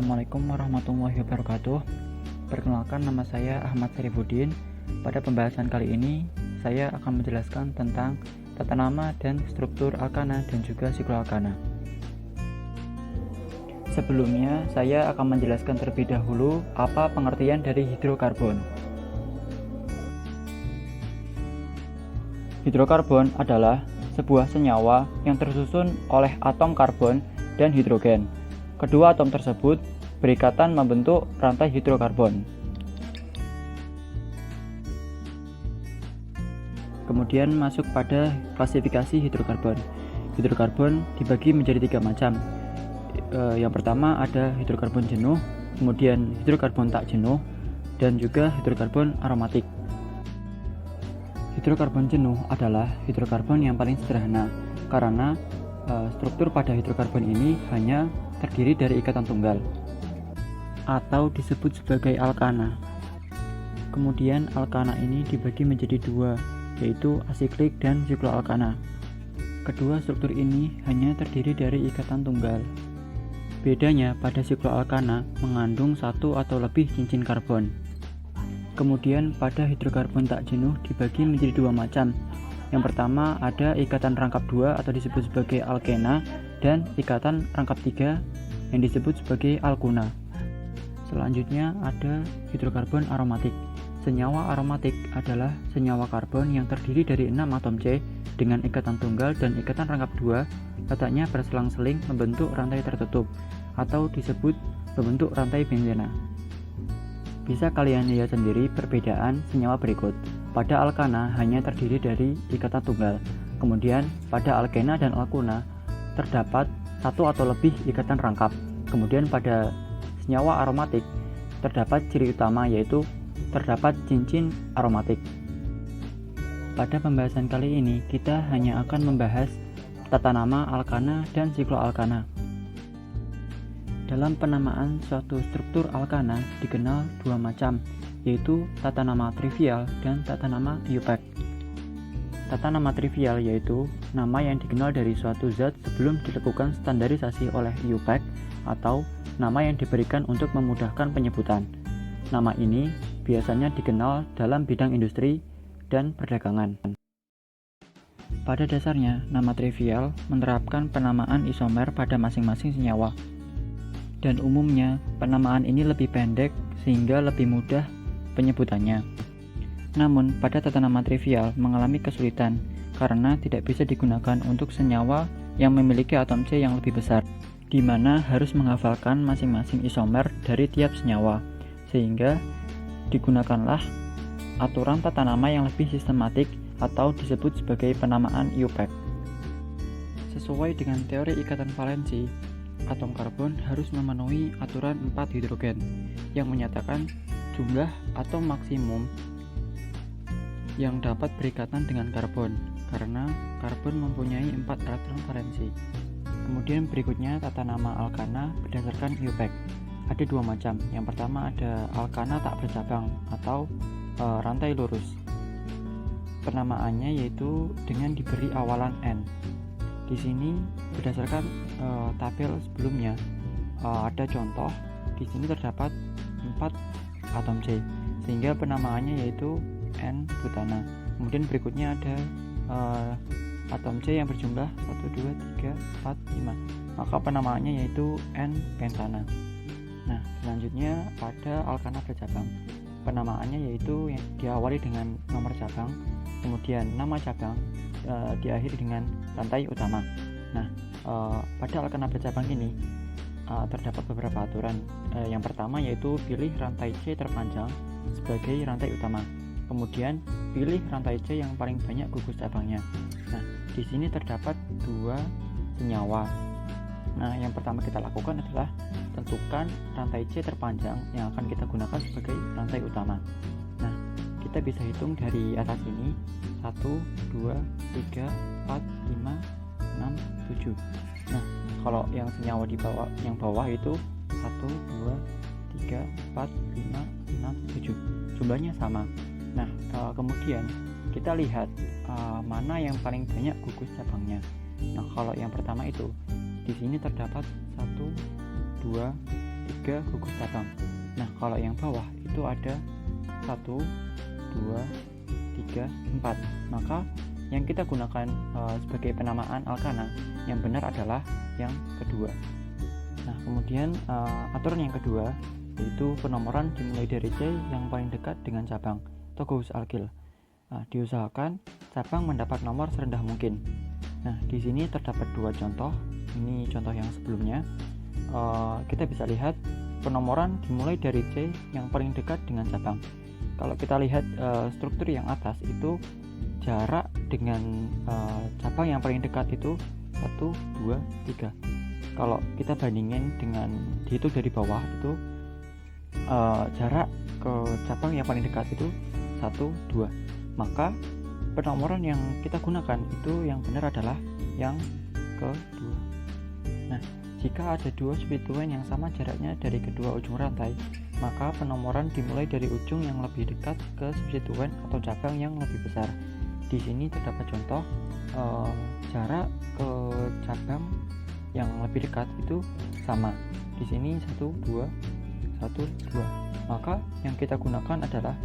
Assalamualaikum warahmatullahi wabarakatuh. Perkenalkan, nama saya Ahmad Syarifuddin. Pada pembahasan kali ini saya akan menjelaskan tentang tata nama dan struktur alkana dan juga sikloalkana. Sebelumnya saya akan menjelaskan terlebih dahulu apa pengertian dari hidrokarbon. Hidrokarbon adalah sebuah senyawa yang tersusun oleh atom karbon dan hidrogen. Kedua atom tersebut berikatan membentuk rantai hidrokarbon. Kemudian masuk pada klasifikasi hidrokarbon. Hidrokarbon dibagi menjadi 3 macam. Yang pertama ada hidrokarbon jenuh, kemudian hidrokarbon tak jenuh, dan juga hidrokarbon aromatik. Hidrokarbon jenuh adalah hidrokarbon yang paling sederhana karena struktur pada hidrokarbon ini hanya terdiri dari ikatan tunggal atau disebut sebagai alkana. Kemudian alkana ini dibagi menjadi 2, yaitu asiklik dan sikloalkana. Kedua struktur ini hanya terdiri dari ikatan tunggal. Bedanya pada sikloalkana mengandung 1 atau lebih cincin karbon. Kemudian pada hidrokarbon tak jenuh dibagi menjadi 2 macam. Yang pertama ada ikatan rangkap 2 atau disebut sebagai alkena, dan ikatan rangkap 3 yang disebut sebagai alkuna. Selanjutnya ada hidrokarbon aromatik. Senyawa aromatik adalah senyawa karbon yang terdiri dari 6 atom C dengan ikatan tunggal dan ikatan rangkap 2 letaknya berselang-seling membentuk rantai tertutup atau disebut membentuk rantai benzena. Bisa kalian lihat sendiri perbedaan senyawa berikut. Pada alkana hanya terdiri dari ikatan tunggal. Kemudian pada alkena dan alkuna terdapat 1 atau lebih ikatan rangkap. Kemudian pada senyawa aromatik terdapat ciri utama, yaitu terdapat cincin aromatik. Pada pembahasan kali ini kita hanya akan membahas tata nama alkana dan sikloalkana. Dalam penamaan suatu struktur alkana dikenal 2 macam, yaitu tata nama trivial dan tata nama IUPAC. Tata nama trivial yaitu nama yang dikenal dari suatu zat sebelum dilakukan standarisasi oleh IUPAC atau nama yang diberikan untuk memudahkan penyebutan. Nama ini biasanya dikenal dalam bidang industri dan perdagangan. Pada dasarnya, nama trivial menerapkan penamaan isomer pada masing-masing senyawa. Dan umumnya, penamaan ini lebih pendek sehingga lebih mudah penyebutannya. Namun, pada tata nama trivial mengalami kesulitan karena tidak bisa digunakan untuk senyawa yang memiliki atom C yang lebih besar, di mana harus menghafalkan masing-masing isomer dari tiap senyawa, sehingga digunakanlah aturan tata nama yang lebih sistematik atau disebut sebagai penamaan IUPAC. Sesuai dengan teori ikatan valensi, atom karbon harus memenuhi aturan 4 hidrogen yang menyatakan jumlah atom maksimum yang dapat berikatan dengan karbon, karena karbon mempunyai 4 elektron valensi. Kemudian berikutnya tata nama alkana berdasarkan IUPAC. Ada 2 macam. Yang pertama ada alkana tak bercabang atau rantai lurus. Penamaannya yaitu dengan diberi awalan N. Di sini berdasarkan tabel sebelumnya ada contoh. Di sini terdapat 4 atom C, sehingga penamaannya yaitu N butana. Kemudian berikutnya ada atom C yang berjumlah 1, 2, 3, 4, 5, maka penamaannya yaitu N pentana. Nah, selanjutnya pada alkana bercabang, penamaannya yaitu yang diawali dengan nomor cabang, kemudian nama cabang diakhiri dengan rantai utama. Nah, pada alkana bercabang ini terdapat beberapa aturan. Yang pertama yaitu pilih rantai C terpanjang sebagai rantai utama. Kemudian pilih rantai C yang paling banyak gugus cabangnya. Nah, di sini terdapat 2 senyawa. Nah, yang pertama kita lakukan adalah tentukan rantai C terpanjang yang akan kita gunakan sebagai rantai utama. Nah, kita bisa hitung dari atas ini 1, 2, 3, 4, 5, 6, 7. Nah, kalau yang senyawa di bawah, yang bawah itu 1, 2, 3, 4, 5, 6, 7. Jumlahnya sama. Nah, kemudian kita lihat mana yang paling banyak gugus cabangnya. Nah, kalau yang pertama itu di sini terdapat 1, 2, 3 gugus cabang. Nah, kalau yang bawah itu ada 1, 2, 3, 4. Maka yang kita gunakan sebagai penamaan alkana yang benar adalah yang kedua. Nah, kemudian aturan yang kedua yaitu penomoran dimulai dari C yang paling dekat dengan cabang atau gugus alkil. Nah, diusahakan cabang mendapat nomor serendah mungkin. Nah, di sini terdapat dua contoh. Ini contoh yang sebelumnya. Kita bisa lihat penomoran dimulai dari C yang paling dekat dengan cabang. Kalau kita lihat struktur yang atas itu jarak dengan cabang yang paling dekat itu 1, 2, 3. Kalau kita bandingin dengan dihitung dari bawah itu jarak ke cabang yang paling dekat itu 1, 2. Maka penomoran yang kita gunakan itu yang benar adalah yang kedua. Nah, jika ada dua substituen yang sama jaraknya dari kedua ujung rantai, maka penomoran dimulai dari ujung yang lebih dekat ke substituen atau cabang yang lebih besar. Di sini terdapat contoh jarak ke cabang yang lebih dekat itu sama. Di sini 1, 2, 1, 2. Maka yang kita gunakan adalah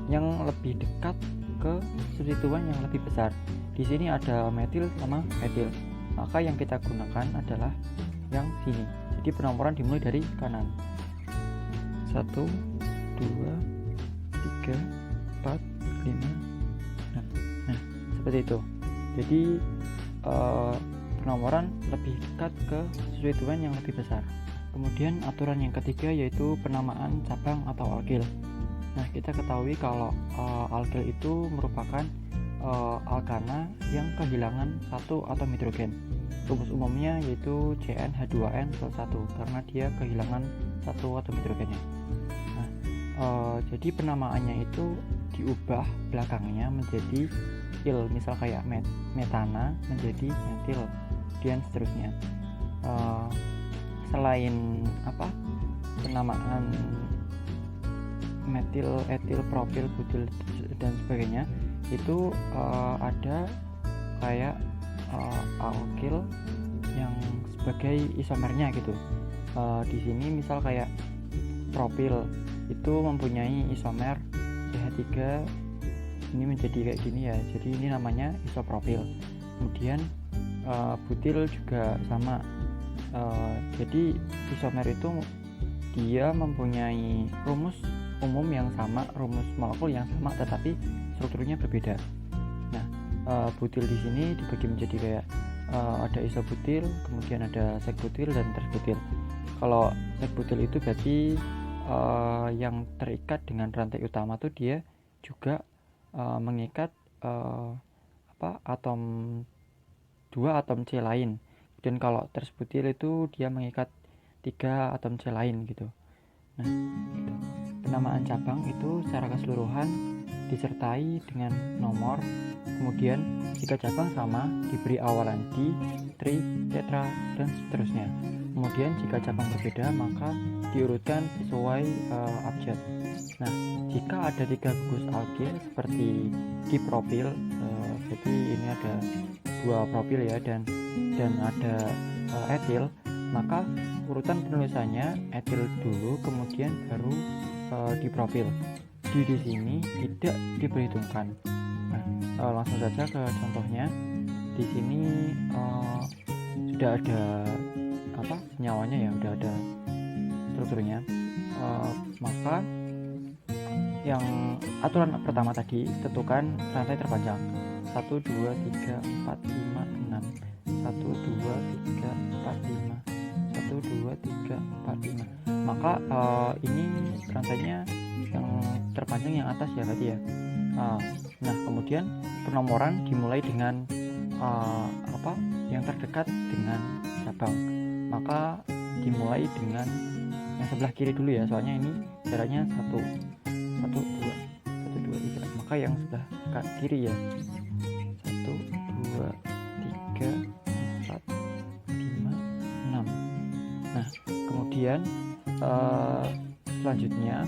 yang lebih dekat ke substituen yang lebih besar. Di sini ada metil sama etil. Maka yang kita gunakan adalah yang sini. Jadi penomoran dimulai dari kanan. 1, 2, 3, 4, 5, 6. Nah, seperti itu. Jadi penomoran lebih dekat ke substituen yang lebih besar. Kemudian aturan yang ketiga yaitu penamaan cabang atau alkil. Nah, kita ketahui kalau alkil itu merupakan alkana yang kehilangan satu atom hidrogen. Rumus umumnya yaitu CnH2n+1 karena dia kehilangan satu atom hidrogennya. Nah, jadi penamaannya itu diubah belakangnya menjadi il, misal kayak metana menjadi metil dan seterusnya. Selain penamaan metil, etil, propil, butil dan sebagainya, itu ada kayak alkil yang sebagai isomernya gitu. Di sini misal kayak propil itu mempunyai isomer CH3, ini menjadi kayak gini ya, jadi ini namanya isopropil. Kemudian butil juga sama. Jadi isomer itu dia mempunyai rumus umum yang sama, rumus molekul yang sama, tetapi strukturnya berbeda. Nah, butil di sini dibagi menjadi kayak ada isobutil, kemudian ada sekbutil dan tersbutil. Kalau sekbutil itu berarti yang terikat dengan rantai utama tuh dia juga mengikat dua atom C lain. Dan kalau tersbutil itu dia mengikat 3 atom C lain gitu. Nah, gitu. Penamaan cabang itu secara keseluruhan disertai dengan nomor. Kemudian jika cabang sama diberi awalan di, tri, tetra, dan seterusnya. Kemudian jika cabang berbeda maka diurutkan sesuai abjad. Nah, jika ada 3 gugus alkil seperti dipropil, jadi ini ada 2 propil ya, dan ada etil, maka urutan penulisannya etil dulu kemudian baru dipropil. Di sini tidak diperhitungkan. Nah, langsung saja ke contohnya. Di sini sudah ada senyawanya ya, sudah ada strukturnya. Maka yang aturan pertama tadi, tentukan rantai terpanjang 1, 2, 3, 4, 5, 6. 1, 2, 3, 4, 5. 1, 2, 3, 4, 5. Maka ini rantainya yang terpanjang yang atas ya berarti ya. Nah, kemudian penomoran dimulai dengan yang terdekat dengan cabang. Maka dimulai dengan yang sebelah kiri dulu ya, soalnya ini jaraknya 1, 2, 3. Maka yang sebelah kiri ya. 1, 2, 3, 4, 5, 6. Nah, kemudian selanjutnya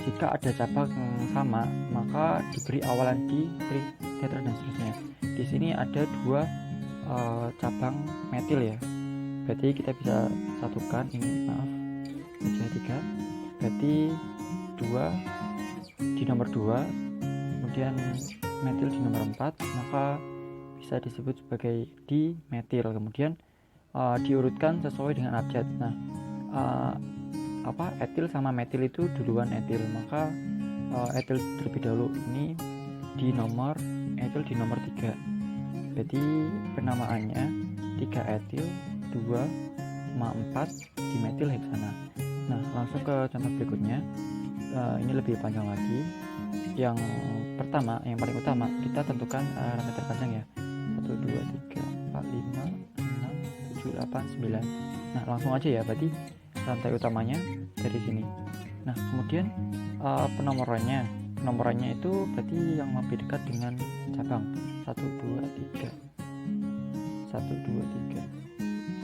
jika ada cabang yang sama maka diberi awalan di, tri, tetra dan seterusnya. Di sini ada 2 cabang metil ya. Berarti kita bisa satukan ini, maaf, aja 3. Berarti 2 di nomor 2, kemudian metil di nomor 4, maka bisa disebut sebagai dimetil. Kemudian diurutkan sesuai dengan abjad. Nah, etil sama metil itu duluan etil, maka etil terlebih dahulu. Ini di nomor etil di nomor 3. Berarti penamaannya 3 etil 2,4 dimetil heksana. Nah, langsung ke contoh berikutnya. Ini lebih panjang lagi. Yang pertama, yang paling utama, kita tentukan rantai terpanjang ya. 1, 2, 3, 4, 5, 6, 7, 8, 9. Nah, langsung aja ya, berarti rantai utamanya dari sini. Nah, kemudian penomorannya itu berarti yang lebih dekat dengan cabang. 1, 2, 3, 1, 2, 3,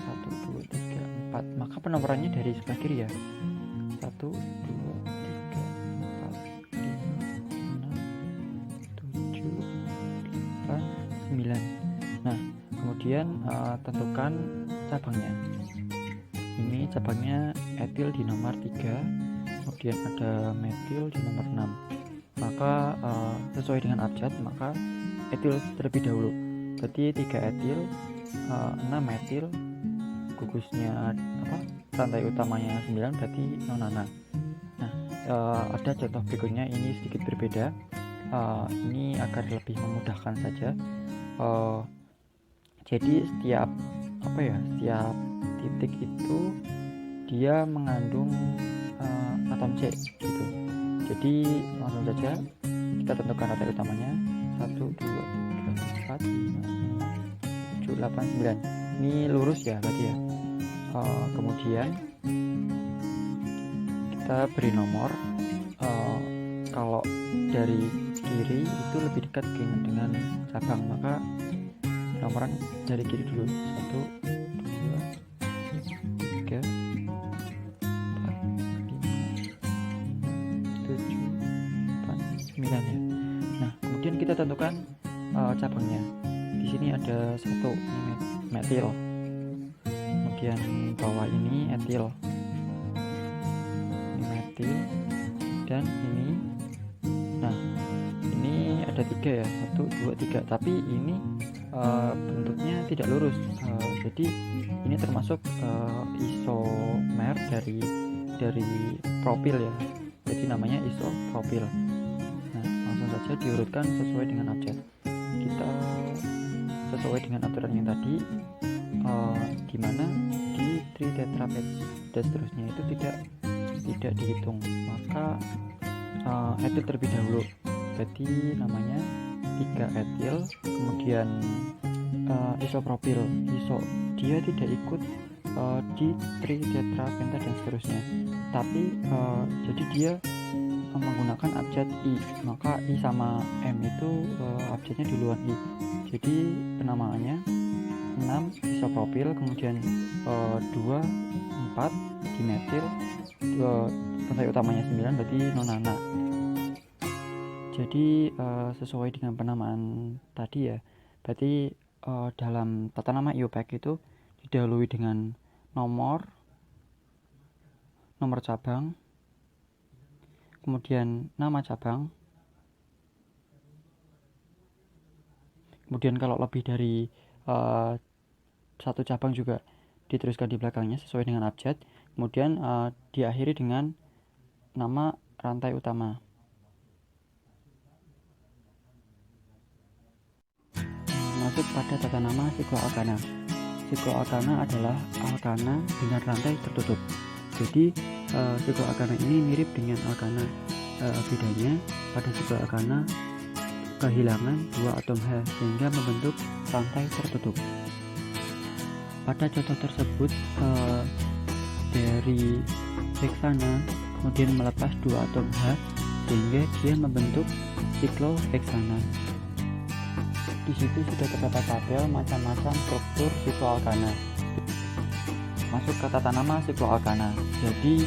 1, 2, 3, 4. Maka penomorannya dari sebelah kiri ya. 1, 2, 3, 4, 5, 6, 7, 8, 9. Nah, kemudian tentukan cabangnya. Ini cabangnya etil di nomor 3, kemudian ada metil di nomor 6. Maka sesuai dengan abjad, maka etil terlebih dahulu. Berarti 3 etil, 6 metil, gugusnya rantai utamanya 9, berarti nonana. Nah, ada contoh berikutnya, ini sedikit berbeda. Ini agar lebih memudahkan saja. Jadi setiap titik itu dia mengandung atom C gitu. Jadi langsung saja kita tentukan rantai utamanya 1, 2, 3, 4, 5, 6, 7, 8, 9. Ini lurus ya berarti ya. Kemudian kita beri nomor. Kalau dari kiri itu lebih dekat dengan cabang, maka nomoran dari kiri dulu. 1, 2, 3, 4, 5, 7, 8, 9 ya. Nah, kemudian kita tentukan cabangnya. Di sini ada 1 metil, kemudian bawah ini etil, ini metil, dan ini. Nah, ini ada 3 ya, 1, 2, 3. Tapi ini bentuknya tidak lurus. Jadi ini termasuk isomer dari propil ya. Jadi namanya isopropil. Nah, langsung saja diurutkan sesuai dengan abjad. Kita sesuai dengan aturan yang tadi, di mana di tritetrapet dan seterusnya itu tidak dihitung, maka etil terlebih dahulu. Berarti namanya 3 etil, kemudian isopropil. Dia tidak ikut di tritetrapenta dan seterusnya, tapi jadi dia menggunakan abjad I, maka I sama M itu abjadnya duluan I. Jadi penamaannya 6 isopropil, kemudian 2, 4 dimetil, rantai utamanya 9, berarti nonana. Jadi sesuai dengan penamaan tadi ya, berarti dalam tata nama IUPAC itu didahului dengan nomor cabang, kemudian nama cabang, kemudian kalau lebih dari satu cabang juga diteruskan di belakangnya sesuai dengan abjad, kemudian diakhiri dengan nama rantai utama. Masuk pada tata nama sikloalkana. Sikloalkana adalah alkana dengan rantai tertutup. Jadi sikloalkana ini mirip dengan alkana. Bedanya pada sikloalkana kehilangan 2 atom H sehingga membentuk rantai tertutup. Pada contoh tersebut dari heksana kemudian melepas 2 atom H sehingga dia membentuk sikloheksana. Di situ sudah terdapat tabel macam-macam struktur sikloalkana. Masuk ke tata nama sikloalkana. Jadi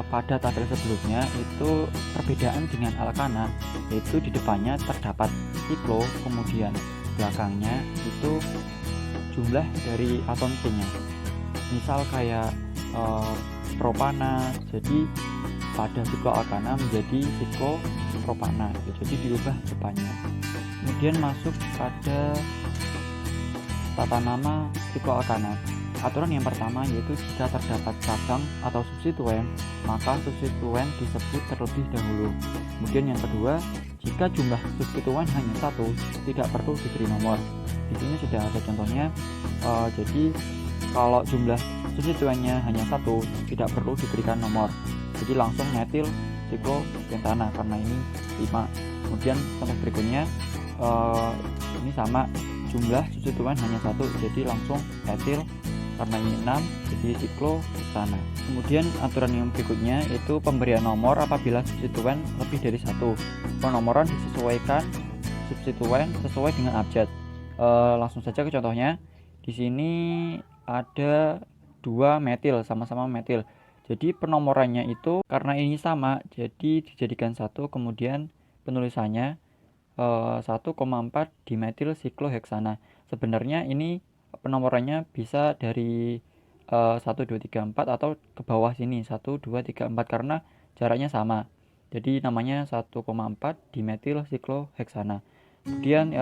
pada tabel sebelumnya itu perbedaan dengan alkana, yaitu di depannya terdapat siklo, kemudian belakangnya itu jumlah dari atom C-nya. Misal kayak propana, jadi pada sikloalkana menjadi siklopropana, jadi diubah depannya. Kemudian masuk pada tata nama sikloalkana. Aturan yang pertama yaitu jika terdapat cabang atau substituen, maka substituen disebut terlebih dahulu. Kemudian yang kedua, jika jumlah substituen hanya satu, tidak perlu diberi nomor. Di sini sudah ada contohnya. Jadi kalau jumlah substituennya hanya satu, tidak perlu diberikan nomor. Jadi langsung metil siklopentana karena ini 5. Kemudian contoh berikutnya, ini sama, jumlah substituen hanya satu, jadi langsung metil karena ini 6, jadi siklohexana. Kemudian aturan yang berikutnya yaitu pemberian nomor apabila substituen lebih dari satu. Penomoran disesuaikan substituen sesuai dengan abjad. Langsung saja ke contohnya. Di sini ada 2 metil, sama-sama metil. Jadi penomorannya itu karena ini sama, jadi dijadikan 1, kemudian penulisannya 1,4 dimetil sikloheksana. Sebenarnya ini penomorannya bisa dari 1, 2, 3, 4 atau ke bawah sini 1, 2, 3, 4 karena jaraknya sama. Jadi namanya 1,4 dimetil sikloheksana. Kemudian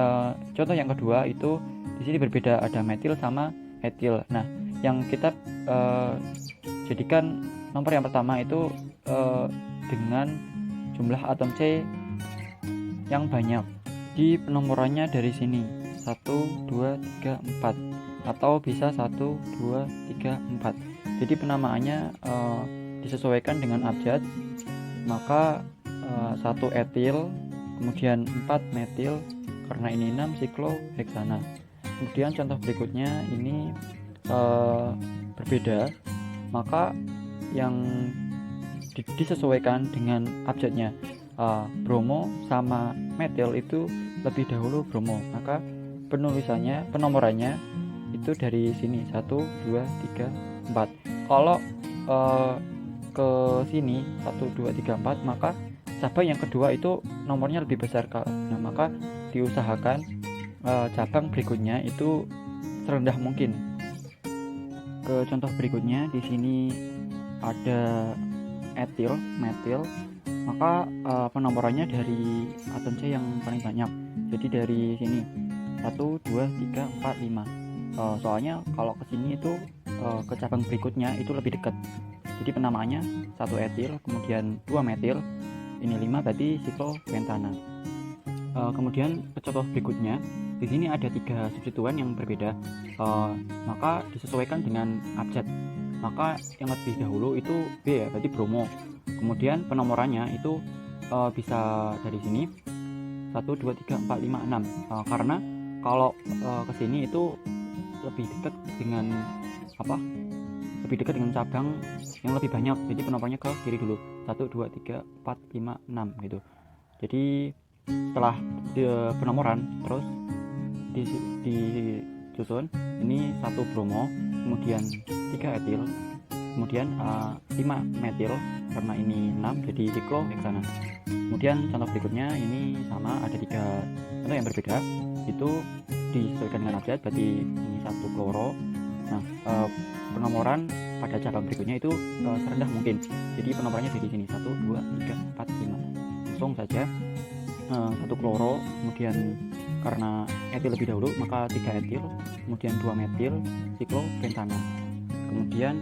contoh yang kedua itu di sini berbeda, ada metil sama etil. Nah, yang kita jadikan nomor yang pertama itu dengan jumlah atom C yang banyak. Di penomorannya dari sini 1, 2, 3, 4 atau bisa 1, 2, 3, 4. Jadi penamaannya disesuaikan dengan abjad. Maka 1 etil, kemudian 4 metil karena ini 6 sikloheksana. Kemudian contoh berikutnya ini berbeda, maka yang disesuaikan dengan abjadnya. Bromo sama metil itu lebih dahulu bromo, maka penomorannya itu dari sini 1, 2, 3, 4. Kalau ke sini 1, 2, 3, 4, maka cabang yang kedua itu nomornya lebih besar. Nah, maka diusahakan cabang berikutnya itu serendah mungkin. Ke contoh berikutnya, di sini ada etil, metil, maka penomorannya dari atom C yang paling banyak. Jadi dari sini 1, 2, 3, 4, 5. Soalnya kalau ke sini itu ke cabang berikutnya itu lebih dekat. Jadi penamaannya 1 etil, kemudian 2 metil, ini 5 berarti siklopentana. Kemudian ke contoh berikutnya, di sini ada 3 substituen yang berbeda, maka disesuaikan dengan abjad. Maka yang lebih dahulu itu B ya, berarti bromo. Kemudian penomorannya itu bisa dari sini 1, 2, 3, 4, 5, 6. Karena kalau ke sini itu lebih dekat dengan lebih dekat dengan cabang yang lebih banyak, jadi penomorannya ke kiri dulu 1, 2, 3, 4, 5, 6 gitu. Jadi setelah penomoran terus disusun ini 1 bromo, kemudian 3 etil, kemudian 5 metil karena ini 6 jadi sikloheksana. Kemudian contoh berikutnya ini sama, ada 3 contoh yang berbeda, itu disesuaikan dengan abjad, berarti ini 1 kloro. Nah, penomoran pada cabang berikutnya itu serendah mungkin, jadi penomorannya dari sini 1, 2, 3, 4, 5. Langsung saja 1 kloro, kemudian karena etil lebih dahulu maka 3 etil, kemudian 2 metil siklopentana. Kemudian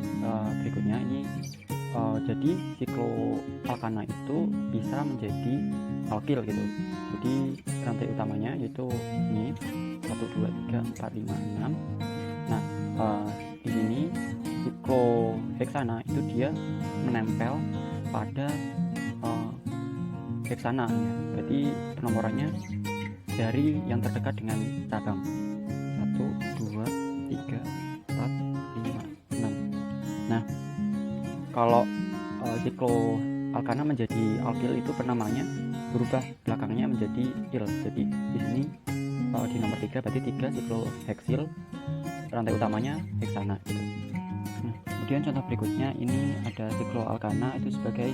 berikutnya ini jadi sikloalkana itu bisa menjadi alkil gitu. Jadi rantai utamanya yaitu ini 1, 2, 3, 4, 5, 6. Nah, di sini sikloheksana itu dia menempel pada heksana ya. Berarti penomorannya dari yang terdekat dengan cabang 1, 2, 3, 4, 5, 6. Nah, kalau sikloalkana menjadi alkil itu penamanya berubah belakangnya menjadi il. Jadi di sini di nomor 3 berarti 3 sikloheksil, rantai utamanya heksana gitu. Nah, kemudian contoh berikutnya ini ada sikloalkana itu sebagai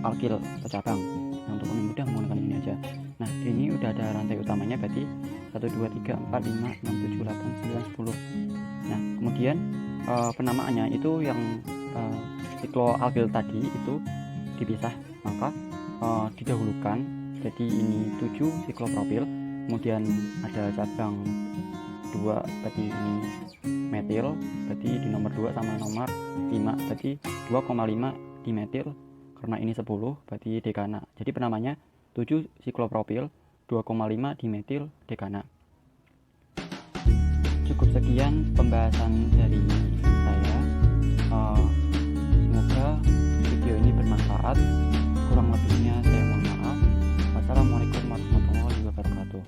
alkil atau cabang. Nah, untuk lebih mudah menggunakan ini aja. Nah, ini udah ada rantai utamanya berarti 1, 2, 3, 4, 5, 6, 7, 8, 9, 10. Nah, kemudian penamaannya itu yang sikloalkil tadi itu dipisah, maka didahulukan. Jadi ini 7 siklopropil, kemudian ada cabang 2, berarti ini metil, berarti di nomor 2 sama nomor 5, berarti 2,5 dimetil, karena ini 10 berarti dekana. Jadi penamanya 7 siklopropil 2,5 dimetil dekana. Cukup sekian pembahasan dari saya. Semoga video ini bermanfaat. Kurang lebihnya saya mohon maaf. Wassalamualaikum warahmatullahi wabarakatuh.